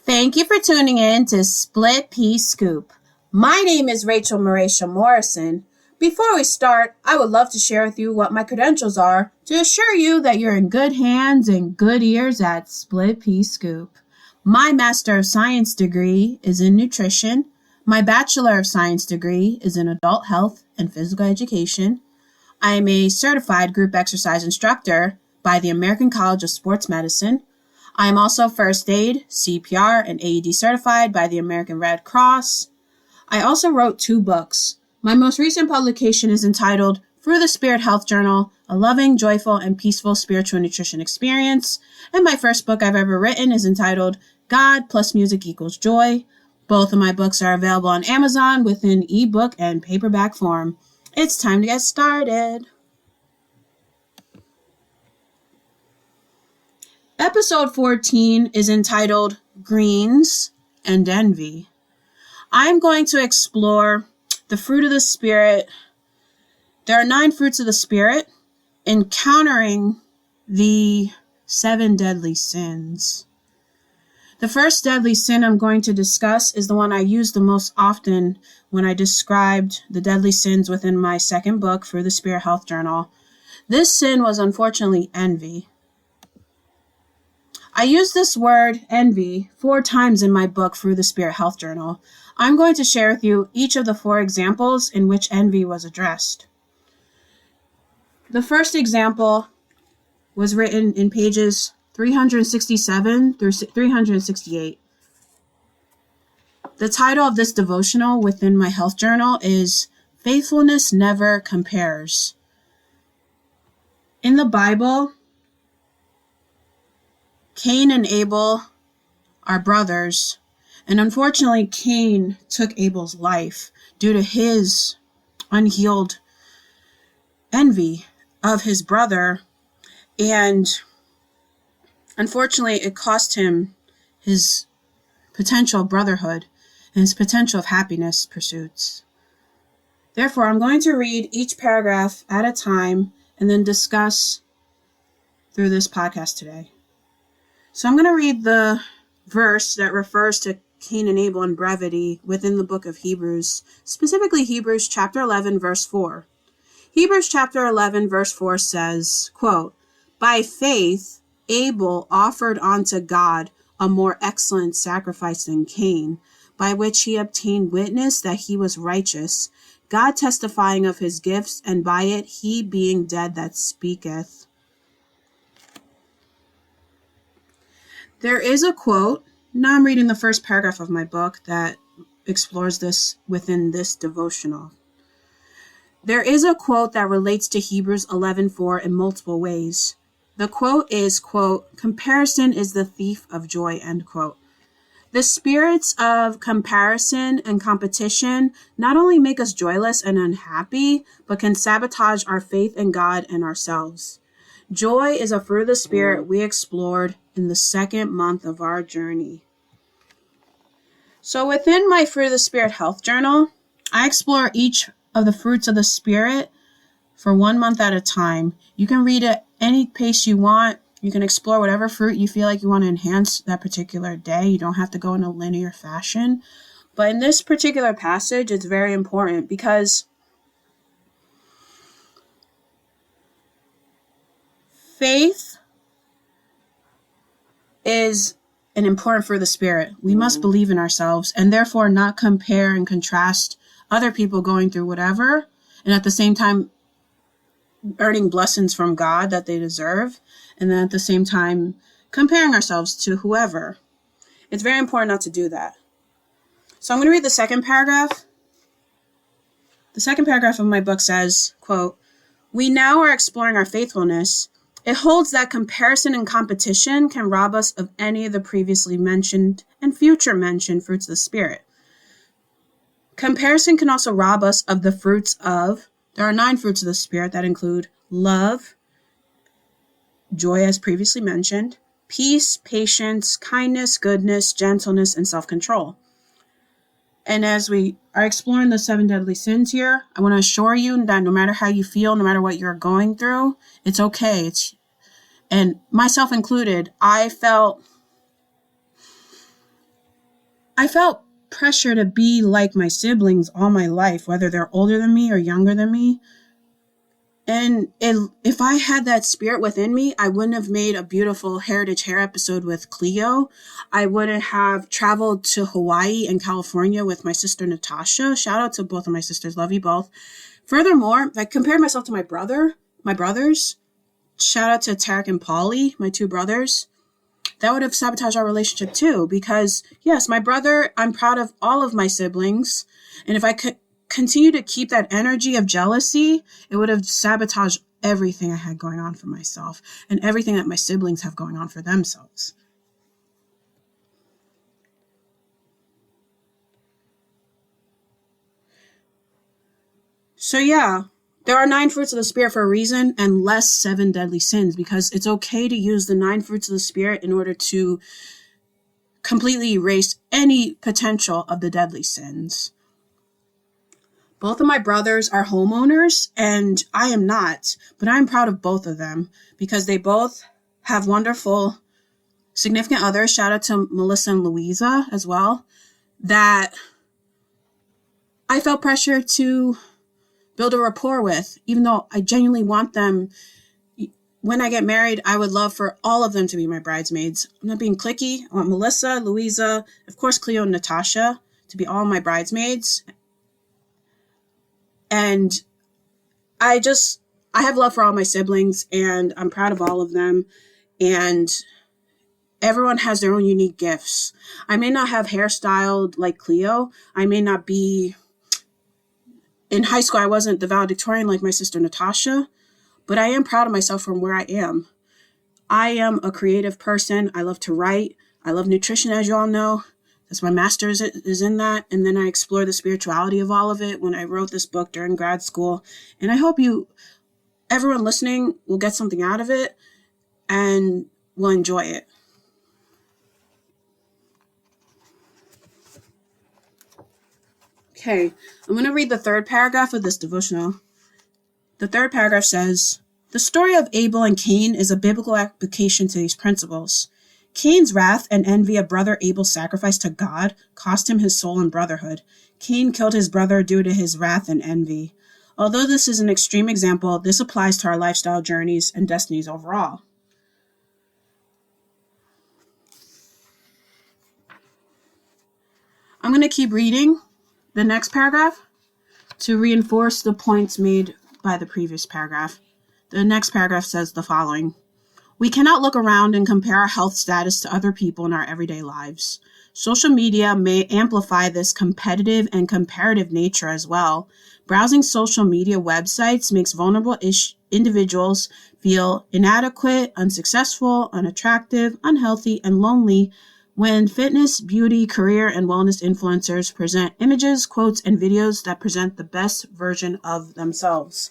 Thank you for tuning in to Pea Scoop. My name is Rachel Marisha Morrison. Before we start, I would love to share with you what my credentials are to assure you that you're in good hands and good ears at Pea Scoop. My Master of Science degree is in nutrition. My Bachelor of Science degree is in adult health and physical education. I am a certified group exercise instructor by the American College of Sports Medicine. I am also first aid, CPR, and AED certified by the American Red Cross. I also wrote 2 books. My most recent publication is entitled Through the Spirit Health Journal, A Loving, Joyful, and Peaceful Spiritual Nutrition Experience. And my first book I've ever written is entitled God plus Music Equals Joy. Both of my books are available on Amazon within ebook and paperback form. It's time to get started. Episode 14 is entitled Greens and Envy. I'm going to explore the fruit of the Spirit. There are 9 fruits of the Spirit, encountering the 7 deadly sins. The first deadly sin I'm going to discuss is the one I use the most often when I described the deadly sins within my second book, Through the Spirit Health Journal. This sin was unfortunately envy. I use this word, envy, 4 times in my book, Through the Spirit Health Journal. I'm going to share with you each of the 4 examples in which envy was addressed. The first example was written in pages 367 through 368. The title of this devotional within my health journal is Faithfulness Never Compares. In the Bible, Cain and Abel are brothers, and unfortunately Cain took Abel's life due to his unhealed envy of his brother, and unfortunately it cost him his potential brotherhood and his potential of happiness pursuits. Therefore, I'm going to read each paragraph at a time and then discuss through this podcast today. So I'm going to read the verse that refers to Cain and Abel in brevity within the book of Hebrews, specifically Hebrews chapter 11, verse 4. Hebrews chapter 11, verse 4 says, quote, By faith, Abel offered unto God a more excellent sacrifice than Cain, by which he obtained witness that he was righteous, God testifying of his gifts, and by it he being dead that speaketh. There is a quote, now I'm reading the first paragraph of my book that explores this within this devotional. There is a quote that relates to Hebrews 11:4 in multiple ways. The quote is, quote, Comparison is the thief of joy, end quote. The spirits of comparison and competition not only make us joyless and unhappy, but can sabotage our faith in God and ourselves. Joy is a fruit of the Spirit we explored in the second month of our journey. So within my Fruit of the Spirit Health Journal, I explore each of the fruits of the Spirit for 1 month at a time. You can read at any pace you want. You can explore whatever fruit you feel like you want to enhance that particular day. You don't have to go in a linear fashion. But in this particular passage, it's very important because faith is an important fruit of the Spirit. We must believe in ourselves and therefore not compare and contrast other people going through whatever and at the same time earning blessings from God that they deserve, and then at the same time comparing ourselves to whoever. It's very important not to do that. So I'm going to read the second paragraph. The second paragraph of my book says, quote, We now are exploring our faithfulness. It holds that comparison and competition can rob us of any of the previously mentioned and future mentioned fruits of the Spirit. Comparison can also rob us of the fruits of, there are 9 fruits of the Spirit that include love, joy as previously mentioned, peace, patience, kindness, goodness, gentleness, and self-control. And as we are exploring the 7 deadly sins here, I want to assure you that no matter how you feel, no matter what you're going through, it's okay. And myself included, I felt I felt pressure to be like my siblings all my life, whether they're older than me or younger than me. And if I had that spirit within me, I wouldn't have made a beautiful Heritage Hair episode with Cleo. I wouldn't have traveled to Hawaii and California with my sister Natasha. Shout out to both of my sisters. Love you both. Furthermore, if I compared myself to my brothers, shout out to Tarek and Polly, my two brothers, that would have sabotaged our relationship too. Because yes, my brother, I'm proud of all of my siblings. And if I could continue to keep that energy of jealousy, it would have sabotaged everything I had going on for myself and everything that my siblings have going on for themselves. So yeah, there are 9 fruits of the Spirit for a reason and less 7 deadly sins, because it's okay to use the 9 fruits of the Spirit in order to completely erase any potential of the deadly sins. Both of my brothers are homeowners, and I am not, but I'm proud of both of them because they both have wonderful significant others. Shout out to Melissa and Louisa as well, that I felt pressure to build a rapport with, even though I genuinely want them. When I get married, I would love for all of them to be my bridesmaids. I'm not being cliquey. I want Melissa, Louisa, of course, Cleo and Natasha to be all my bridesmaids. And I have love for all my siblings, and I'm proud of all of them. And everyone has their own unique gifts. I may not have hairstyled like Cleo. I may not be, in high school, I wasn't the valedictorian like my sister Natasha, but I am proud of myself from where I am. I am a creative person. I love to write. I love nutrition, as you all know. That's my master's is in that. And then I explored the spirituality of all of it when I wrote this book during grad school. And I hope everyone listening will get something out of it and will enjoy it. Okay, I'm going to read the 3rd paragraph of this devotional. The 3rd paragraph says, "The story of Abel and Cain is a biblical application to these principles. Cain's wrath and envy of brother Abel's sacrifice to God cost him his soul and brotherhood. Cain killed his brother due to his wrath and envy. Although this is an extreme example, this applies to our lifestyle journeys and destinies overall." I'm going to keep reading the next paragraph to reinforce the points made by the previous paragraph. The next paragraph says the following: "We cannot look around and compare our health status to other people in our everyday lives. Social media may amplify this competitive and comparative nature as well. Browsing social media websites makes vulnerable individuals feel inadequate, unsuccessful, unattractive, unhealthy, and lonely when fitness, beauty, career, and wellness influencers present images, quotes, and videos that present the best version of themselves."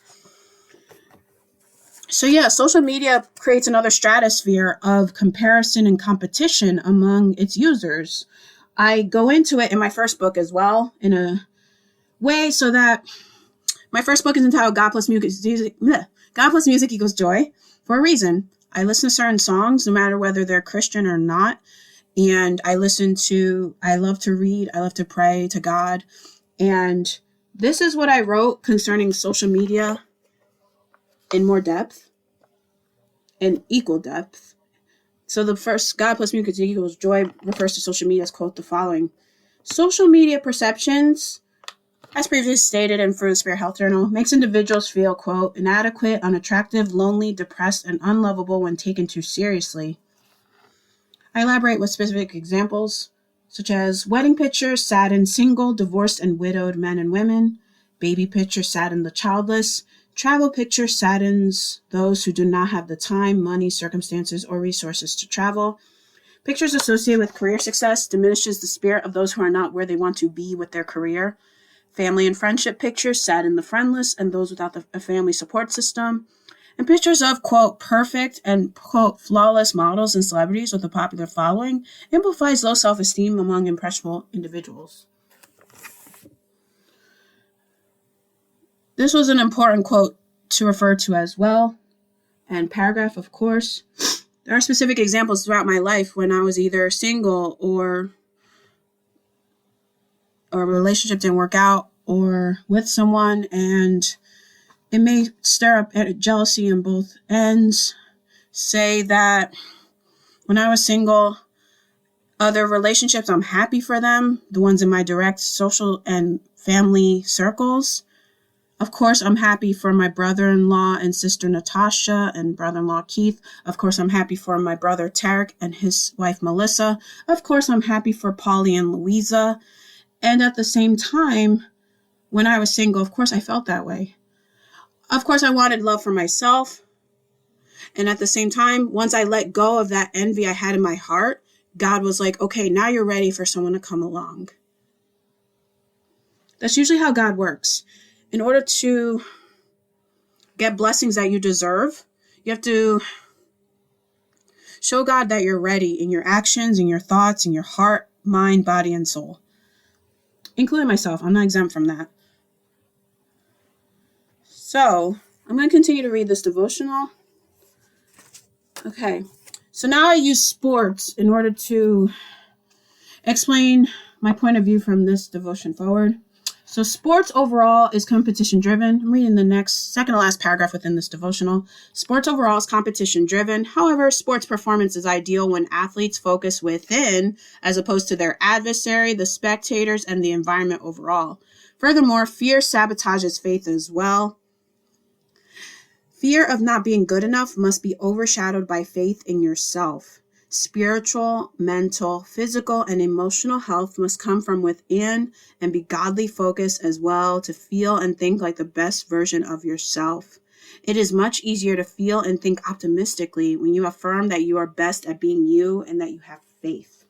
So yeah, social media creates another stratosphere of comparison and competition among its users. I go into it in my first book as well, in a way so that my first book is entitled God Plus Music Equals Joy for a reason. I listen to certain songs, no matter whether they're Christian or not. And I love to read, I love to pray to God. And this is what I wrote concerning social media in more depth, in equal depth. So the first, God Plus Music Equals Joy, refers to social media as, quote, the following: "Social media perceptions, as previously stated in For the Spirit Health Journal, makes individuals feel, quote, inadequate, unattractive, lonely, depressed, and unlovable when taken too seriously." I elaborate with specific examples, such as wedding pictures sadden single, divorced, and widowed men and women. Baby pictures sadden the childless. Travel pictures saddens those who do not have the time, money, circumstances, or resources to travel. Pictures associated with career success diminishes the spirit of those who are not where they want to be with their career. Family and friendship pictures sadden the friendless and those without a family support system. And pictures of, quote, perfect and, quote, flawless models and celebrities with a popular following amplifies low self-esteem among impressionable individuals. This was an important quote to refer to as well. And paragraph, of course. There are specific examples throughout my life when I was either single or or a relationship didn't work out, or with someone, and it may stir up jealousy on both ends. Say that when I was single, other relationships, I'm happy for them, the ones in my direct social and family circles. Of course, I'm happy for my brother-in-law and sister Natasha and brother-in-law Keith. Of course, I'm happy for my brother Tarek and his wife Melissa. Of course, I'm happy for Polly and Louisa. And at the same time, when I was single, of course, I felt that way. Of course, I wanted love for myself. And at the same time, once I let go of that envy I had in my heart, God was like, okay, now you're ready for someone to come along. That's usually how God works. In order to get blessings that you deserve, you have to show God that you're ready in your actions, in your thoughts, in your heart, mind, body, and soul. Including myself. I'm not exempt from that. So, I'm going to continue to read this devotional. Okay. So now I use sports in order to explain my point of view from this devotion forward. So sports overall is competition driven. I'm reading the next second to last paragraph within this devotional. Sports overall is competition driven. However, sports performance is ideal when athletes focus within as opposed to their adversary, the spectators, and the environment overall. Furthermore, fear sabotages faith as well. Fear of not being good enough must be overshadowed by faith in yourself. Spiritual, mental, physical, and emotional health must come from within and be godly focused as well to feel and think like the best version of yourself. It is much easier to feel and think optimistically when you affirm that you are best at being you and that you have faith.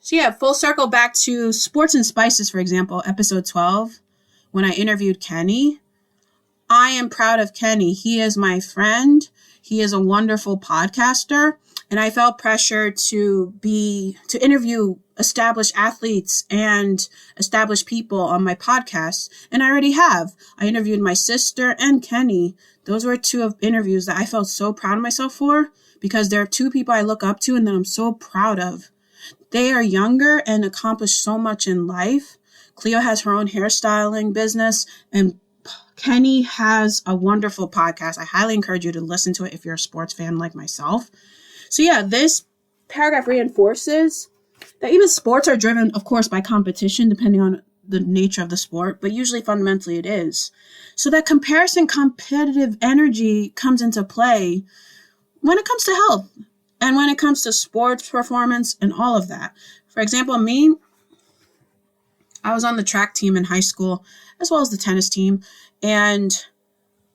So yeah, full circle back to Sports and Spices, for example, episode 12, when I interviewed Kenny. I am proud of Kenny. He is my friend. He is a wonderful podcaster. And I felt pressure to interview established athletes and established people on my podcast. And I already have. I interviewed my sister and Kenny. Those were two of interviews that I felt so proud of myself for because they're two people I look up to and that I'm so proud of. They are younger and accomplished so much in life. Cleo has her own hairstyling business, and Kenny has a wonderful podcast. I highly encourage you to listen to it if you're a sports fan like myself. So yeah, this paragraph reinforces that even sports are driven, of course, by competition, depending on the nature of the sport, but usually fundamentally it is. So that comparison, competitive energy comes into play when it comes to health and when it comes to sports performance and all of that. For example, me, I was on the track team in high school as well as the tennis team. And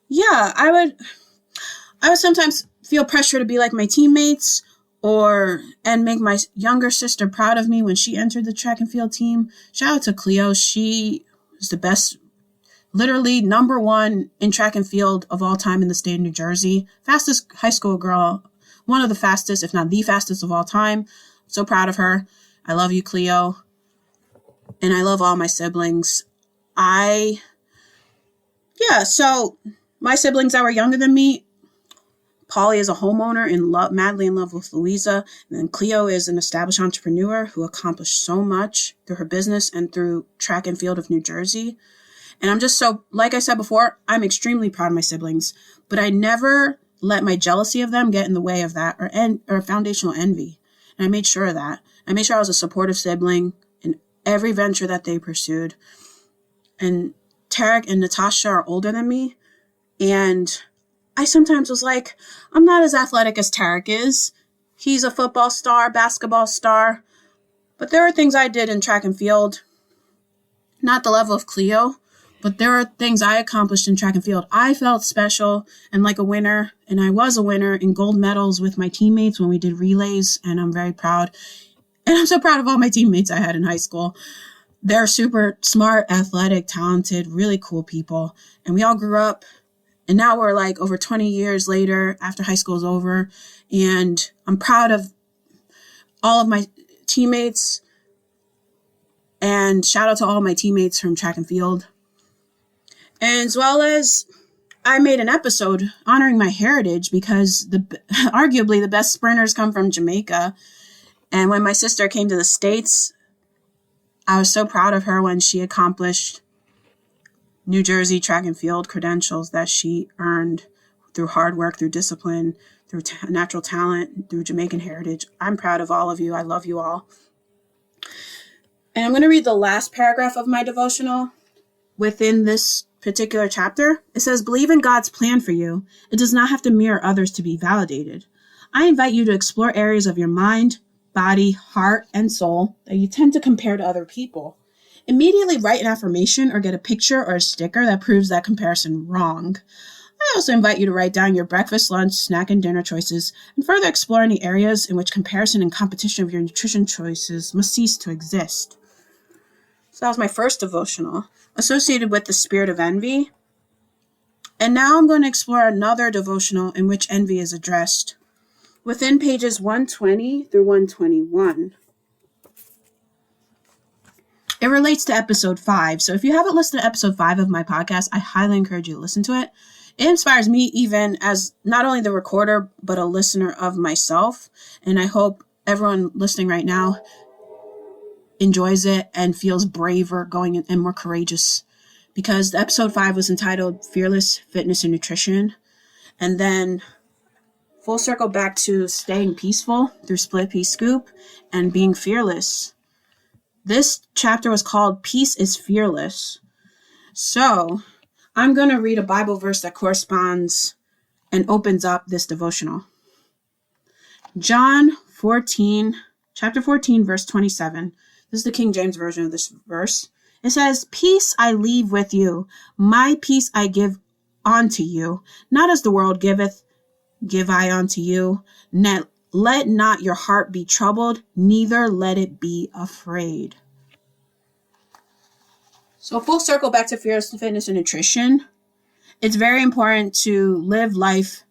yeah, I would sometimes feel pressure to be like my teammates and make my younger sister proud of me when she entered the track and field team. Shout out to Cleo. She was the best, literally number one in track and field of all time in the state of New Jersey. Fastest high school girl, one of the fastest, if not the fastest of all time. So proud of her. I love you, Cleo. And I love all my siblings. So my siblings that were younger than me, Polly is a homeowner madly in love with Louisa. And then Cleo is an established entrepreneur who accomplished so much through her business and through track and field of New Jersey. And I'm just so, like I said before, I'm extremely proud of my siblings, but I never let my jealousy of them get in the way of that or foundational envy. And I made sure of that. I made sure I was a supportive sibling in every venture that they pursued. And Tarek and Natasha are older than me. And I sometimes was like, I'm not as athletic as Tarek is. He's a football star, basketball star. But there are things I did in track and field, not the level of Cleo, but there are things I accomplished in track and field. I felt special and like a winner, and I was a winner in gold medals with my teammates when we did relays, and I'm very proud. And I'm so proud of all my teammates I had in high school. They're super smart, athletic, talented, really cool people. And we all grew up. And now we're like over 20 years later after high school's over. And I'm proud of all of my teammates. And shout out to all my teammates from track and field. As well as I made an episode honoring my heritage because arguably the best sprinters come from Jamaica. And when my sister came to the States, I was so proud of her when she accomplished New Jersey track and field credentials that she earned through hard work, through discipline, through natural talent, through Jamaican heritage. I'm proud of all of you. I love you all. And I'm going to read the last paragraph of my devotional within this particular chapter. It says, believe in God's plan for you. It does not have to mirror others to be validated. I invite you to explore areas of your mind, body, heart, and soul that you tend to compare to other people. Immediately write an affirmation or get a picture or a sticker that proves that comparison wrong. I also invite you to write down your breakfast, lunch, snack, and dinner choices and further explore any areas in which comparison and competition of your nutrition choices must cease to exist. So that was my first devotional, associated with the spirit of envy. And now I'm going to explore another devotional in which envy is addressed, within pages 120 through 121. It relates to episode 5. So if you haven't listened to episode 5 of my podcast, I highly encourage you to listen to it. It inspires me even as not only the recorder, but a listener of myself. And I hope everyone listening right now enjoys it and feels braver going and more courageous, because the episode 5 was entitled Fearless Fitness and Nutrition. And then full circle back to staying peaceful through Pea Scoop and being fearless. This chapter was called Peace is Fearless. So I'm going to read a Bible verse that corresponds and opens up this devotional. John 14, chapter 14, verse 27. This is the King James version of this verse. It says, peace I leave with you, my peace I give unto you. Not as the world giveth, give I unto you. Let not your heart be troubled, neither let it be afraid. So full circle back to fearless fitness and nutrition. It's very important to live life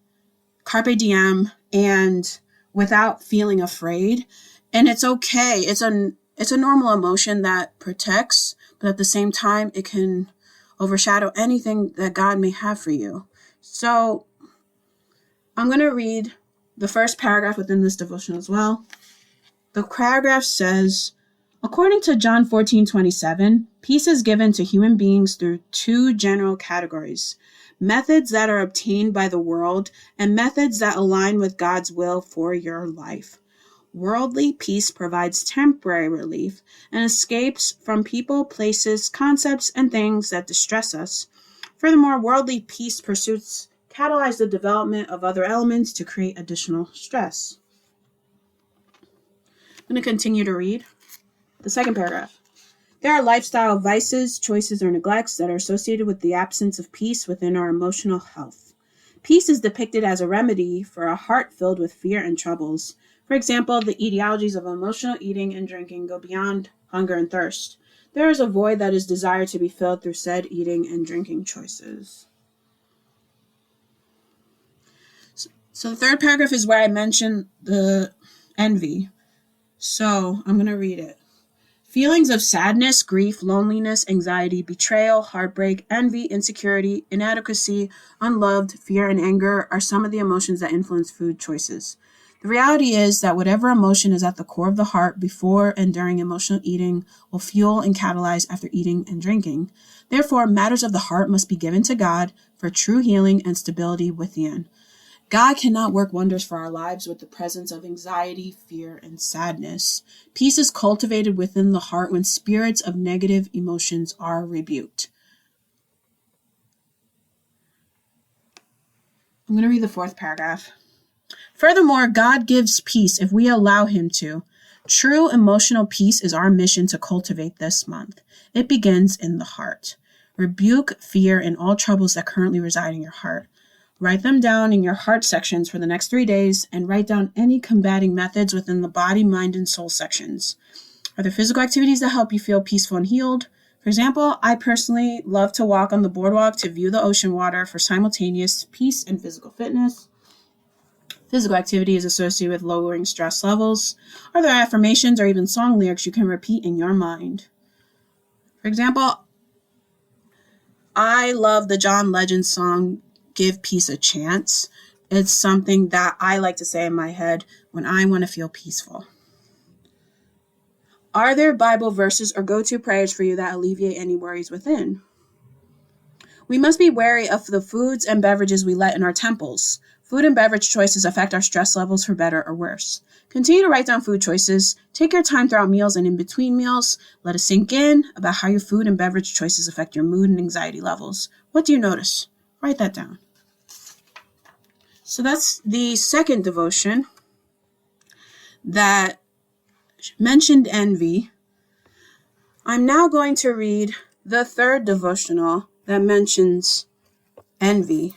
carpe diem and without feeling afraid. And it's okay. It's a normal emotion that protects, but at the same time, it can overshadow anything that God may have for you. So I'm going to read the first paragraph within this devotion as well. The paragraph says, according to John 14:27, peace is given to human beings through two general categories: methods that are obtained by the world and methods that align with God's will for your life. Worldly peace provides temporary relief and escapes from people, places, concepts, and things that distress us. Furthermore, worldly peace pursuits catalyze the development of other elements to create additional stress. I'm going to continue to read the second paragraph. There are lifestyle vices, choices, or neglects that are associated with the absence of peace within our emotional health. Peace is depicted as a remedy for a heart filled with fear and troubles. For example, the etiologies of emotional eating and drinking go beyond hunger and thirst. There is a void that is desired to be filled through said eating and drinking choices. So the third paragraph is where I mention the envy. So I'm going to read it. Feelings of sadness, grief, loneliness, anxiety, betrayal, heartbreak, envy, insecurity, inadequacy, unloved, fear, and anger are some of the emotions that influence food choices. The reality is that whatever emotion is at the core of the heart before and during emotional eating will fuel and catalyze after eating and drinking. Therefore, matters of the heart must be given to God for true healing and stability within. God cannot work wonders for our lives with the presence of anxiety, fear, and sadness. Peace is cultivated within the heart when spirits of negative emotions are rebuked. I'm going to read the fourth paragraph. Furthermore, God gives peace if we allow him to. True emotional peace is our mission to cultivate this month. It begins in the heart. Rebuke fear and all troubles that currently reside in your heart. Write them down in your heart sections for the next 3 days and write down any combating methods within the body, mind, and soul sections. Are there physical activities that help you feel peaceful and healed? For example, I personally love to walk on the boardwalk to view the ocean water for simultaneous peace and physical fitness. Physical activity is associated with lowering stress levels. Are there affirmations or even song lyrics you can repeat in your mind? For example, I love the John Legend song, Give Peace a Chance. It's something that I like to say in my head when I want to feel peaceful. Are there Bible verses or go-to prayers for you that alleviate any worries within? We must be wary of the foods and beverages we let in our temples. Food and beverage choices affect our stress levels for better or worse. Continue to write down food choices. Take your time throughout meals and in between meals. Let it sink in about how your food and beverage choices affect your mood and anxiety levels. What do you notice? Write that down. So that's the second devotion that mentioned envy. I'm now going to read the third devotional that mentions envy.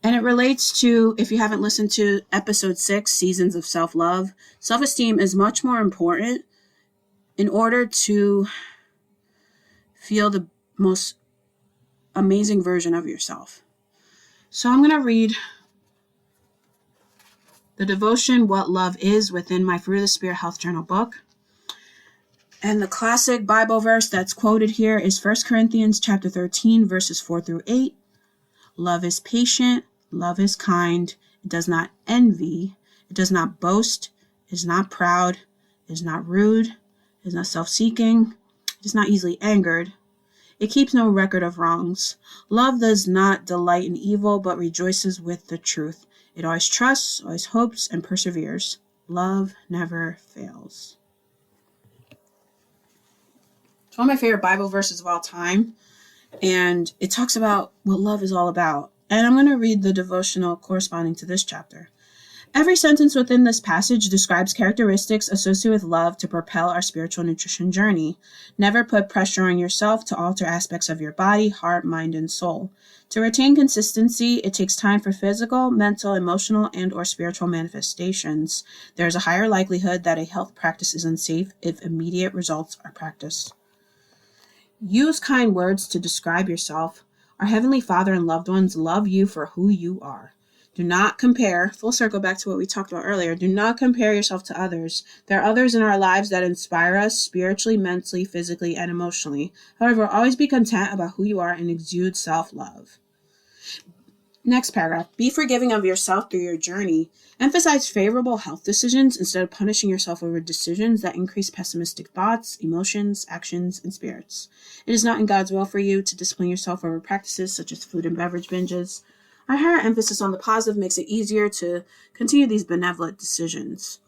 And it relates to, if you haven't listened to episode 6, Seasons of Self-Love, self-esteem is much more important in order to feel the most amazing version of yourself. So I'm going to read the devotion, What Love Is, within my Fruit of the Spirit Health Journal book. And the classic Bible verse that's quoted here is 1 Corinthians chapter 13, verses 4 through 8. Love is patient. Love is kind. It does not envy. It does not boast. It is not proud. It is not rude. It is not self-seeking. It is not easily angered. It keeps no record of wrongs. Love does not delight in evil, but rejoices with the truth. It always trusts, always hopes, and perseveres. Love never fails. It's one of my favorite Bible verses of all time, and it talks about what love is all about. And I'm going to read the devotional corresponding to this chapter. Every sentence within this passage describes characteristics associated with love to propel our spiritual nutrition journey. Never put pressure on yourself to alter aspects of your body, heart, mind, and soul. To retain consistency, it takes time for physical, mental, emotional, and/or spiritual manifestations. There is a higher likelihood that a health practice is unsafe if immediate results are practiced. Use kind words to describe yourself. Our Heavenly Father and loved ones love you for who you are. Do not compare, full circle back to what we talked about earlier, do not compare yourself to others. There are others in our lives that inspire us spiritually, mentally, physically, and emotionally. However, always be content about who you are and exude self-love. Next paragraph. Be forgiving of yourself through your journey. Emphasize favorable health decisions instead of punishing yourself over decisions that increase pessimistic thoughts, emotions, actions, and spirits. It is not in God's will for you to discipline yourself over practices such as food and beverage binges. A higher emphasis on the positive makes it easier to continue these benevolent decisions.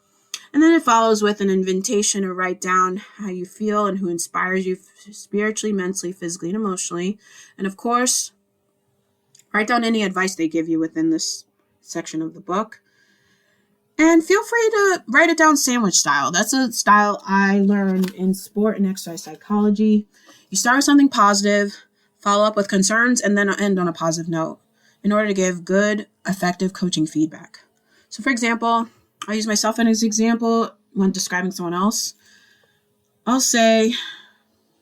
And then it follows with an invitation to write down how you feel and who inspires you spiritually, mentally, physically, and emotionally. And of course, write down any advice they give you within this section of the book. And feel free to write it down sandwich style. That's a style I learned in sport and exercise psychology. You start with something positive, follow up with concerns, and then end on a positive note in order to give good, effective coaching feedback. So for example, I'll use myself as an example when describing someone else. I'll say,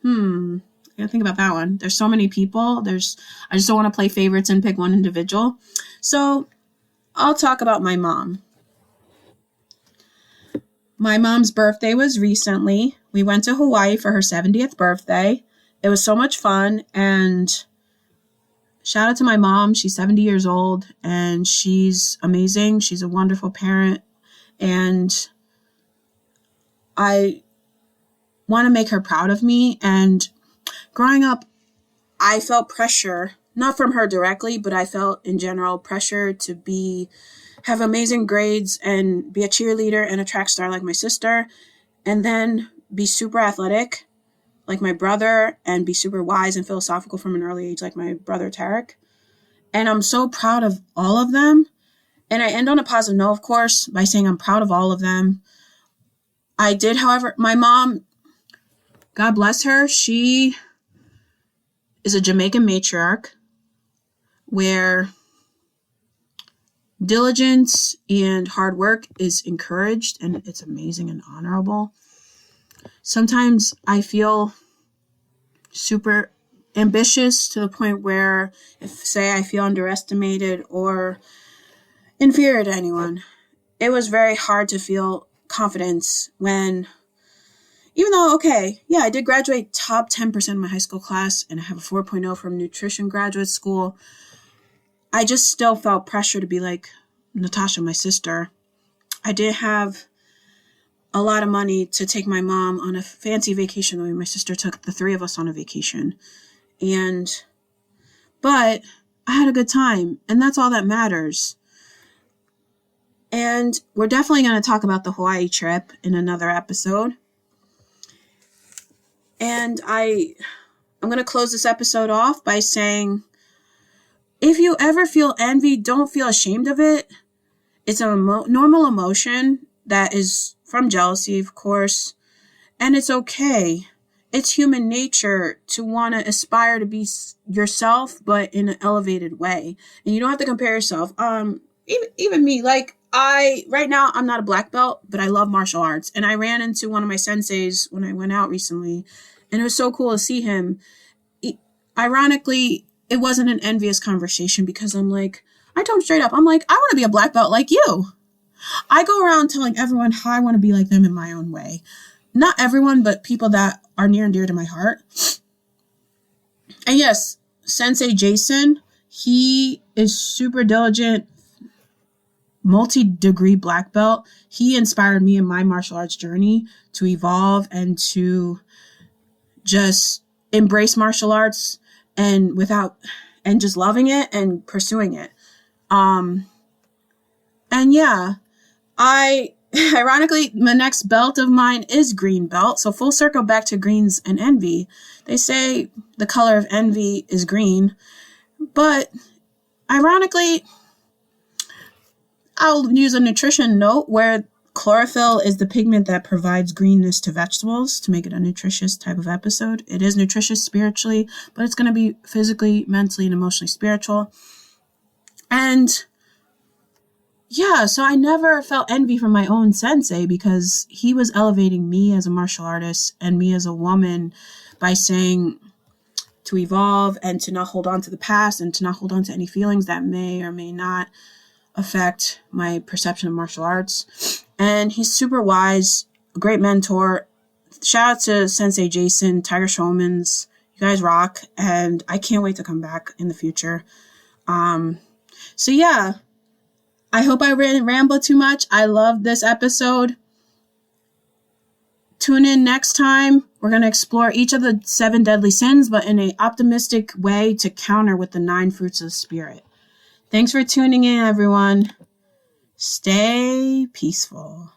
I gotta think about that one. There's so many people. I just don't want to play favorites and pick one individual. So I'll talk about my mom. My mom's birthday was recently. We went to Hawaii for her 70th birthday. It was so much fun, and shout out to my mom. She's 70 years old, and she's amazing. She's a wonderful parent, and I want to make her proud of me. And growing up, I felt pressure, not from her directly, but I felt in general pressure to have amazing grades and be a cheerleader and a track star like my sister, and then be super athletic like my brother and be super wise and philosophical from an early age like my brother Tarek. And I'm so proud of all of them. And I end on a positive note, of course, by saying I'm proud of all of them. I did, however, my mom, God bless her, she is a Jamaican matriarch where diligence and hard work is encouraged, and it's amazing and honorable. Sometimes I feel super ambitious to the point where say I feel underestimated or inferior to anyone. It was very hard to feel confidence when, even though, I did graduate top 10% of my high school class and I have a 4.0 from nutrition graduate school, I just still felt pressure to be like Natasha, my sister. I did have a lot of money to take my mom on a fancy vacation the way my sister took the three of us on a vacation. But I had a good time, and that's all that matters. And we're definitely going to talk about the Hawaii trip in another episode. And I'm going to close this episode off by saying, if you ever feel envy, don't feel ashamed of it. It's a normal emotion that is from jealousy, of course, and it's okay. It's human nature to want to aspire to be yourself, but in an elevated way. And you don't have to compare yourself. Even me, like right now, I'm not a black belt, but I love martial arts. And I ran into one of my senseis when I went out recently, and it was so cool to see him. Ironically, it wasn't an envious conversation because I'm like, I told him straight up, I'm like, I want to be a black belt like you. I go around telling everyone how I want to be like them in my own way. Not everyone, but people that are near and dear to my heart. And yes, Sensei Jason, he is super diligent, multi-degree black belt. He inspired me in my martial arts journey to evolve and to just embrace martial arts and just loving it and pursuing it. And yeah, ironically, the next belt of mine is green belt. So full circle back to greens and envy. They say the color of envy is green, but ironically, I'll use a nutrition note where chlorophyll is the pigment that provides greenness to vegetables to make it a nutritious type of episode. It is nutritious spiritually, but it's going to be physically, mentally, and emotionally spiritual. And yeah, so I never felt envy from my own sensei because he was elevating me as a martial artist and me as a woman by saying to evolve and to not hold on to the past and to not hold on to any feelings that may or may not affect my perception of martial arts. And he's super wise, a great mentor. Shout out to Sensei Jason, Tiger Showmans. You guys rock, and I can't wait to come back in the future. So yeah, I hope I didn't ramble too much. I love this episode. Tune in next time. We're going to explore each of the 7 deadly sins, but in an optimistic way to counter with the 9 fruits of the Spirit. Thanks for tuning in, everyone. Stay peaceful.